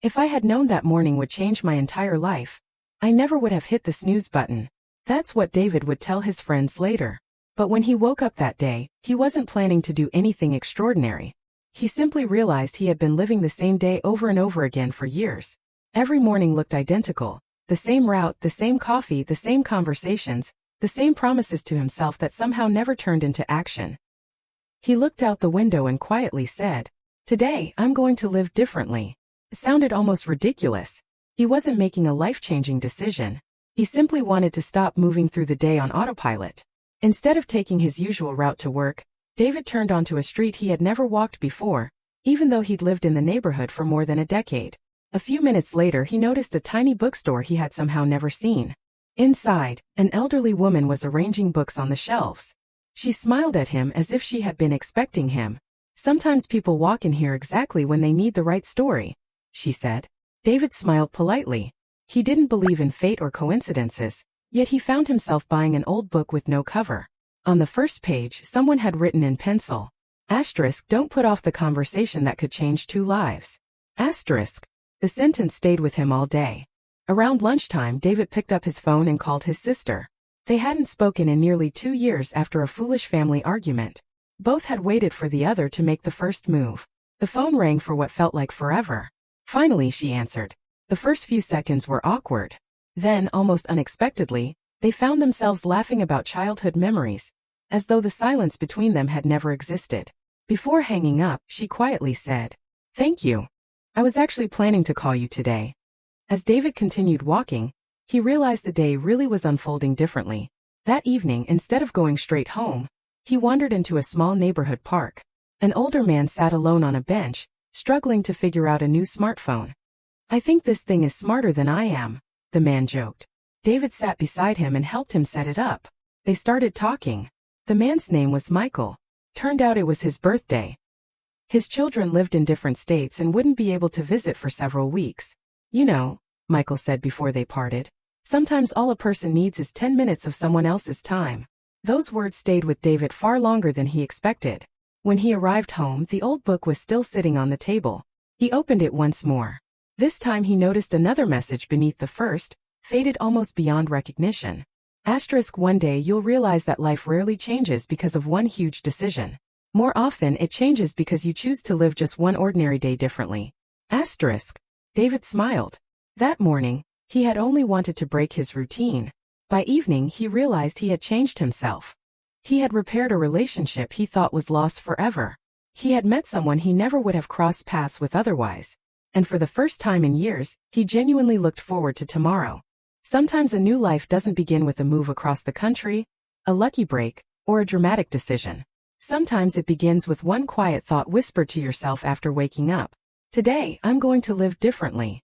If I had known that morning would change my entire life, I never would have hit the snooze button. That's what David would tell his friends later. But when he woke up that day, he wasn't planning to do anything extraordinary. He simply realized he had been living the same day over and over again for years. Every morning looked identical. The same route, the same coffee, the same conversations, the same promises to himself that somehow never turned into action. He looked out the window and quietly said, "Today, I'm going to live differently." It sounded almost ridiculous. He wasn't making a life-changing decision. He simply wanted to stop moving through the day on autopilot. Instead of taking his usual route to work, David turned onto a street he had never walked before, even though he'd lived in the neighborhood for more than a decade. A few minutes later he noticed a tiny bookstore he had somehow never seen. Inside, an elderly woman was arranging books on the shelves. She smiled at him as if she had been expecting him. "Sometimes people walk in here exactly when they need the right story," she said. David smiled politely. He didn't believe in fate or coincidences, yet he found himself buying an old book with no cover. On the first page, someone had written in pencil, "Asterisk, don't put off the conversation that could change two lives." Asterisk. The sentence stayed with him all day. Around lunchtime, David picked up his phone and called his sister. They hadn't spoken in nearly 2 years after a foolish family argument. Both had waited for the other to make the first move. The phone rang for what felt like forever. Finally, she answered. The first few seconds were awkward. Then, almost unexpectedly, they found themselves laughing about childhood memories, as though the silence between them had never existed. Before hanging up, she quietly said, "Thank you. I was actually planning to call you today." As David continued walking, he realized the day really was unfolding differently. That evening, instead of going straight home, he wandered into a small neighborhood park. An older man sat alone on a bench, struggling to figure out a new smartphone. "I think this thing is smarter than I am," the man joked. David sat beside him and helped him set it up. They started talking. The man's name was Michael. Turned out it was his birthday. His children lived in different states and wouldn't be able to visit for several weeks. "You know," Michael said before they parted, "sometimes all a person needs is 10 minutes of someone else's time." Those words stayed with David far longer than he expected. When he arrived home, the old book was still sitting on the table. He opened it once more. This time he noticed another message beneath the first, faded almost beyond recognition. Asterisk, one day you'll realize that life rarely changes because of one huge decision. More often it changes because you choose to live just one ordinary day differently. Asterisk. David smiled. That morning, he had only wanted to break his routine. By evening he realized he had changed himself. He had repaired a relationship he thought was lost forever. He had met someone he never would have crossed paths with otherwise. And for the first time in years, he genuinely looked forward to tomorrow. Sometimes a new life doesn't begin with a move across the country, a lucky break, or a dramatic decision. Sometimes it begins with one quiet thought whispered to yourself after waking up. "Today, I'm going to live differently."